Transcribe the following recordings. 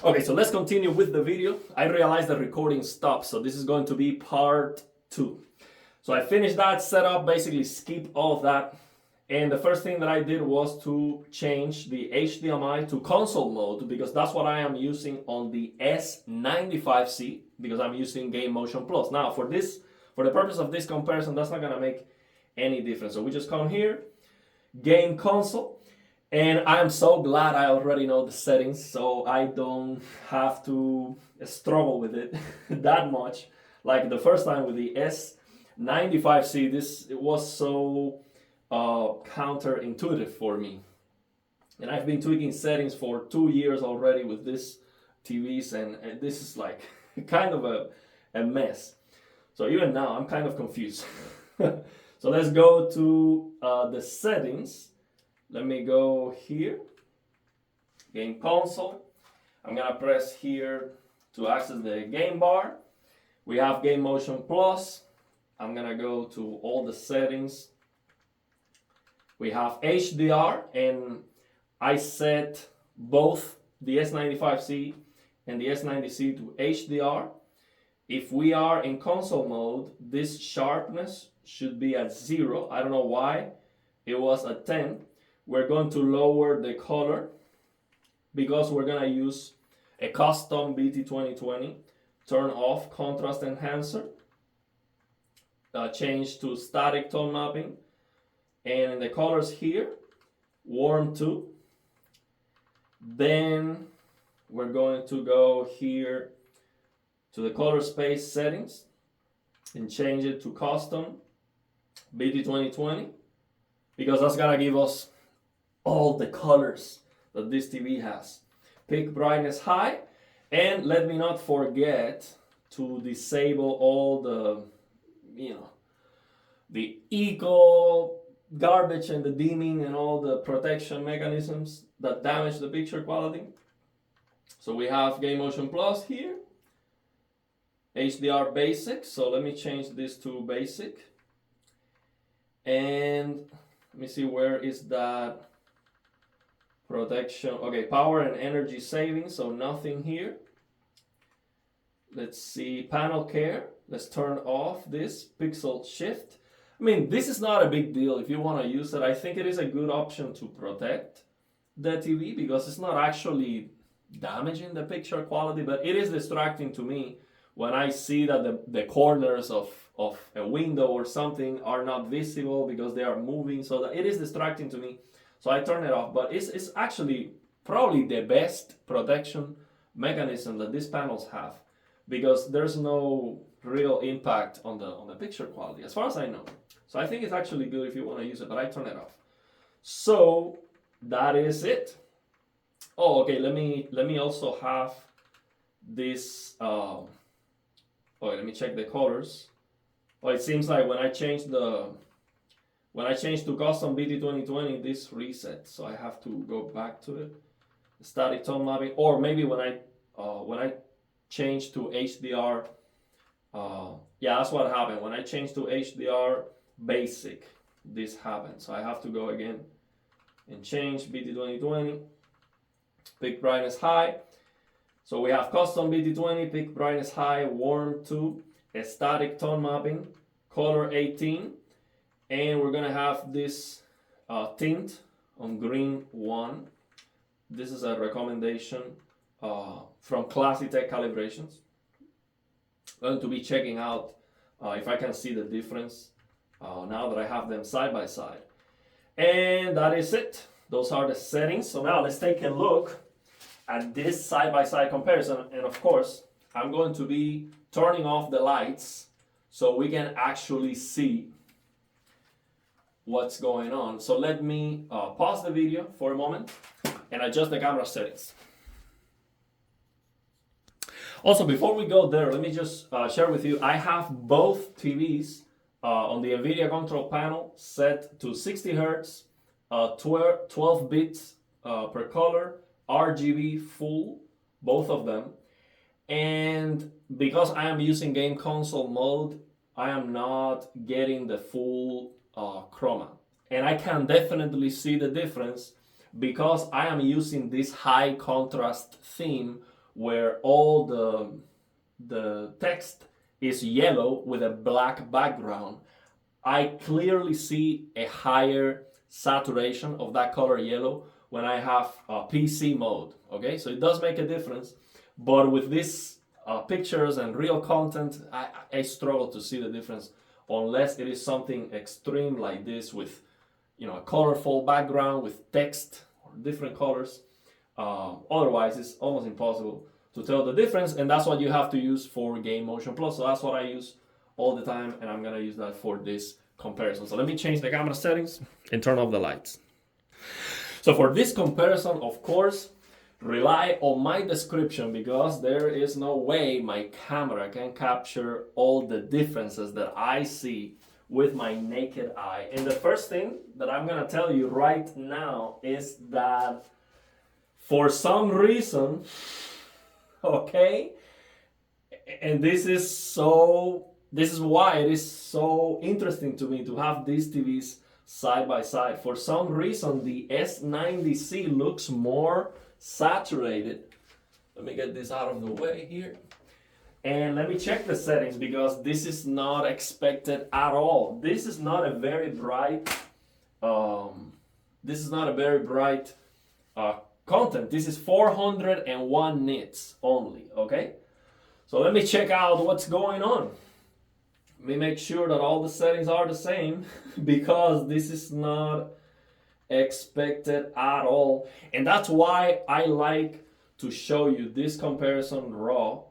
Okay, so let's continue with the video. I realized the recording stopped, so this is going to be part 2. So I finished that setup, basically skip all of that. And the first thing that I did was to change the HDMI to console mode because that's what I am using on the S95C because I'm using Game Motion Plus. Now for the purpose of this comparison, that's not gonna make any difference. So we just come here, Game Console. And I'm so glad I already know the settings, so I don't have to struggle with it that much. Like the first time with the S95C, it was so counterintuitive for me. And I've been tweaking settings for 2 years already with this TVs, and this is like kind of a mess. So even now, I'm kind of confused. So let's go to the settings. Let me go here, Game Console. I'm gonna press here to access the game bar. We have Game Motion Plus. I'm gonna go to all the settings. We have HDR, and I set both the S95C and the S90C to HDR. If we are in console mode, this sharpness should be at 0. I don't know why it was at 10. We're going to lower the color because we're gonna use a custom BT2020. Turn off contrast enhancer. Change to static tone mapping. And in the colors here, warm 2. Then we're going to go here to the color space settings and change it to custom BT2020 because that's gonna give us all the colors that this TV has. Pick brightness high, and let me not forget to disable all the, the eco garbage and the dimming and all the protection mechanisms that damage the picture quality. So we have Game Motion Plus here, HDR basic. So let me change this to basic. And let me see, where is that protection? Okay, power and energy saving, so nothing here. Let's see, panel care. Let's turn off this pixel shift. I mean, this is not a big deal if you want to use it. I think it is a good option to protect the TV because it's not actually damaging the picture quality, but it is distracting to me when I see that the corners of a window or something are not visible because they are moving, so that it is distracting to me. So I turn it off, but it's actually probably the best protection mechanism that these panels have because there's no real impact on the picture quality as far as I know. So I think it's actually good if you want to use it, but I turn it off. So that is it. Oh, okay, let me also have this let me check the colors. Oh, it seems like when I change to custom BT2020, this resets, so I have to go back to it. Static tone mapping, or maybe when I change to HDR, yeah, that's what happened. When I change to HDR basic, this happened. So I have to go again and change BT2020. Pick brightness high. So we have custom BT20, pick brightness high, warm 2, a static tone mapping, color 18. And we're gonna have this tint on green 1. This is a recommendation from Classy Tech Calibrations. I'm going to be checking out if I can see the difference now that I have them side by side. And that is it. Those are the settings. So now let's take a look at this side by side comparison. And of course, I'm going to be turning off the lights so we can actually see what's going on. So let me pause the video for a moment and adjust the camera settings. Also, before we go there, let me just share with you, I have both TVs on the NVIDIA control panel set to 60 Hertz, 12 bits per color, RGB full, both of them. And because I am using game console mode, I am not getting the full chroma. And I can definitely see the difference because I am using this high contrast theme where all the text is yellow with a black background, I clearly see a higher saturation of that color yellow when I have PC mode. Okay, so it does make a difference, but with these pictures and real content, I struggle to see the difference unless it is something extreme like this with, you know, a colorful background with text or different colors. Otherwise, it's almost impossible to tell the difference, and that's what you have to use for Game Motion Plus. So that's what I use all the time, and I'm gonna use that for this comparison. So let me change the camera settings and turn off the lights. So for this comparison, of course, rely on my description, because there is no way my camera can capture all the differences that I see with my naked eye. And the first thing that I'm gonna tell you right now is that for some reason, okay, and this is why it is so interesting to me to have these TVs side by side. For some reason, the S90C looks more saturated. Let me get this out of the way here. And let me check the settings, because this is not expected at all. This is not a very bright, content. This is 401 nits only, okay? So let me check out what's going on. Let me make sure that all the settings are the same, because this is not expected at all. And that's why I like to show you this comparison raw.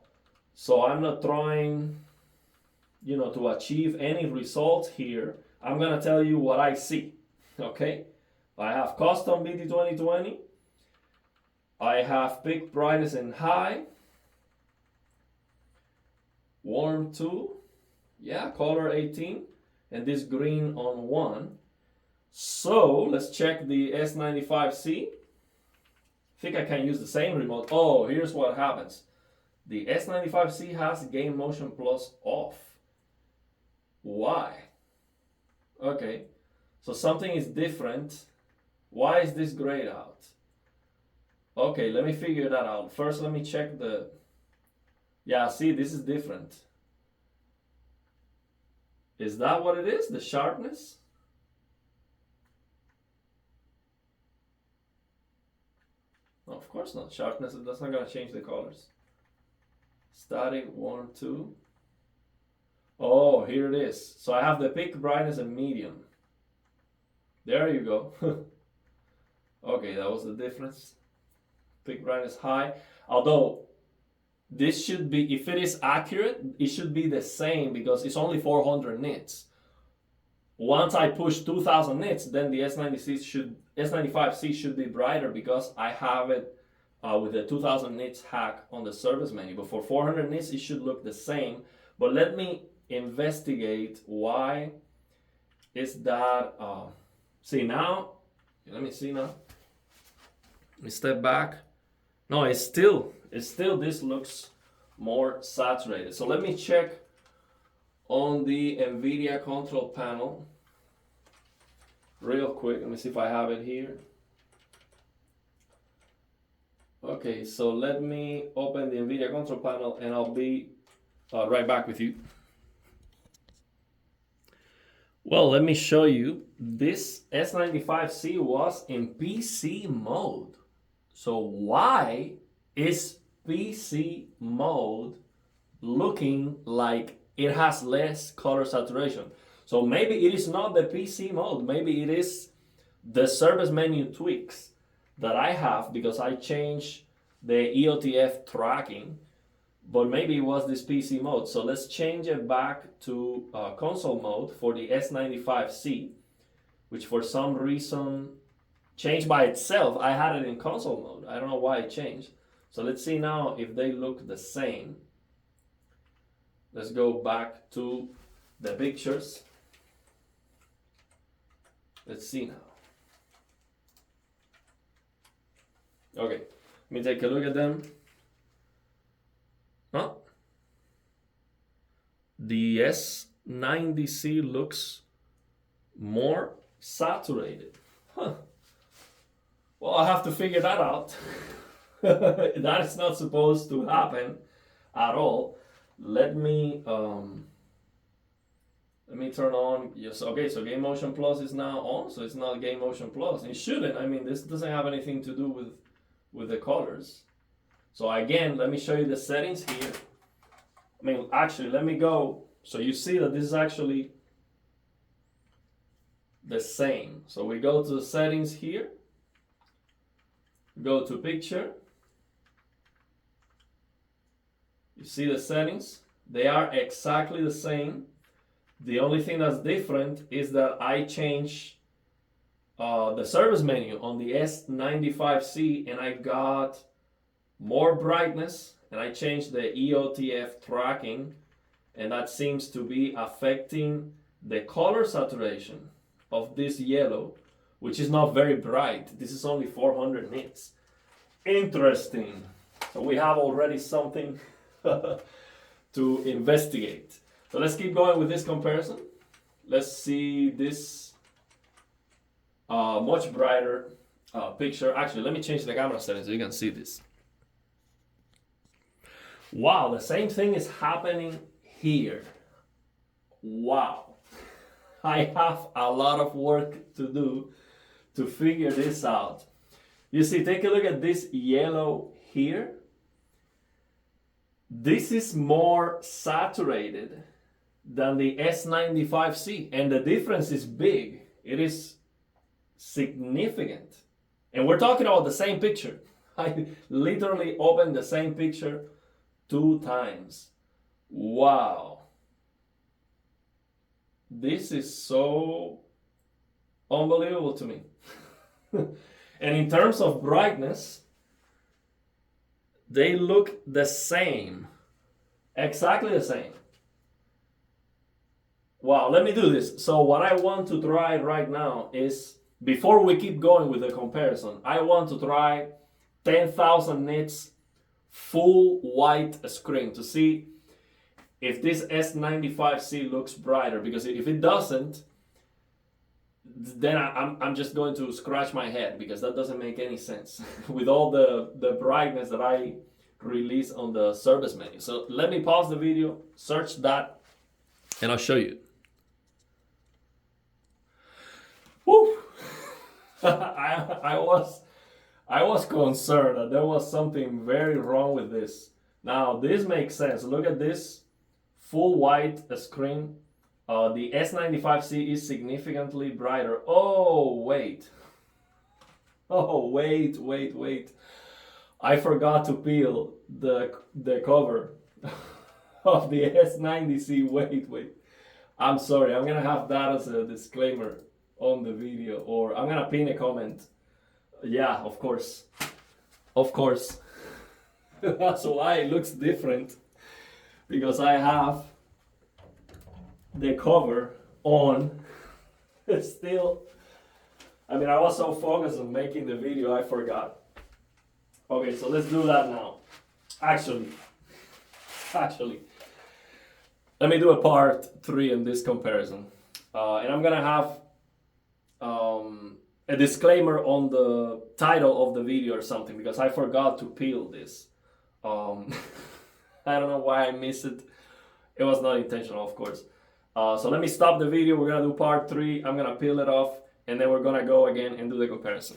So I'm not trying, you know, to achieve any results here. I'm gonna tell you what I see, okay? I have custom BT 2020. I have peak brightness and high. Warm 2. Yeah, color 18. And this green on 1. So let's check the S95C. I think I can use the same remote. Oh, here's what happens. The S95C has Game Motion Plus off. Why? Okay, so something is different. Why is this grayed out? Okay, let me figure that out. First, let me check the... Yeah, see, this is different. Is that what it is? The sharpness? No, of course not. Sharpness, that's not going to change the colors. Static 1, 2. Oh, here it is. So I have the peak brightness and medium. There you go. Okay, that was the difference. Peak brightness high. Although this should be, if it is accurate, it should be the same, because it's only 400 nits. Once I push 2000 nits, then the S95C should be brighter, because I have it with the 2000 nits hack on the service menu. But for 400 nits, it should look the same. But let me investigate why is that. See now, let me see now. Let me step back. No, it's still this looks more saturated. So let me check on the NVIDIA control panel real quick. Let me see if I have it here. Okay, so let me open the NVIDIA control panel and I'll be right back with you. Well, let me show you. This S95C was in PC mode. So why is PC mode looking like it has less color saturation? So maybe it is not the PC mode. Maybe it is the service menu tweaks that I have, because I changed the EOTF tracking, but maybe it was this PC mode. So let's change it back to console mode for the S95C, which for some reason changed by itself. I had it in console mode. I don't know why it changed. So let's see now if they look the same. Let's go back to the pictures. Let's see now. Okay, let me take a look at them. Huh? The S90C looks more saturated. Huh. Well, I have to figure that out. That is not supposed to happen at all. Let me turn on. Yes, okay. So Game Motion Plus is now on. So it's not Game Motion Plus. It shouldn't. I mean, this doesn't have anything to do with the colors. So again, let me show you the settings here. I mean, actually, let me go. So you see that this is actually the same. So we go to the settings here. Go to picture. You see the settings? They are exactly the same. The only thing that's different is that I changed the service menu on the S95C, and I got more brightness, and I changed the EOTF tracking, and that seems to be affecting the color saturation of this yellow, which is not very bright. This is only 400 nits. Interesting. So we have already something to investigate. So let's keep going with this comparison. Let's see this much brighter picture. Actually, let me change the camera settings so you can see this. Wow, the same thing is happening here. Wow. I have a lot of work to do to figure this out. You see, take a look at this yellow here. This is more saturated than the S95C, and the difference is big. It is significant. And we're talking about the same picture. I literally opened the same picture 2 times. Wow. This is so unbelievable to me. And in terms of brightness, they look the same. Exactly the same. Wow, let me do this. So what I want to try right now is, before we keep going with the comparison, I want to try 10,000 nits full white screen to see if this S95C looks brighter, because if it doesn't, then I'm just going to scratch my head, because that doesn't make any sense with all the brightness that I release on the service menu. So let me pause the video, search that, and I'll show you. Woo! I was concerned that there was something very wrong with this. Now this makes sense. Look at this full white screen. The S95C is significantly brighter. Oh wait. Oh wait. I forgot to peel the cover of the S90C. Wait. I'm sorry. I'm gonna have that as a disclaimer on the video, or I'm gonna pin a comment. Yeah, of course. That's why it looks different, because I have the cover on still. I mean, I was so focused on making the video, I forgot. Okay, so let's do that now. Actually, let me do a part 3 in this comparison. And I'm gonna have a disclaimer on the title of the video or something, because I forgot to peel this. I don't know why I missed it. It was not intentional, of course. So let me stop the video. We're gonna do part 3. I'm gonna peel it off, and then we're gonna go again and do the comparison.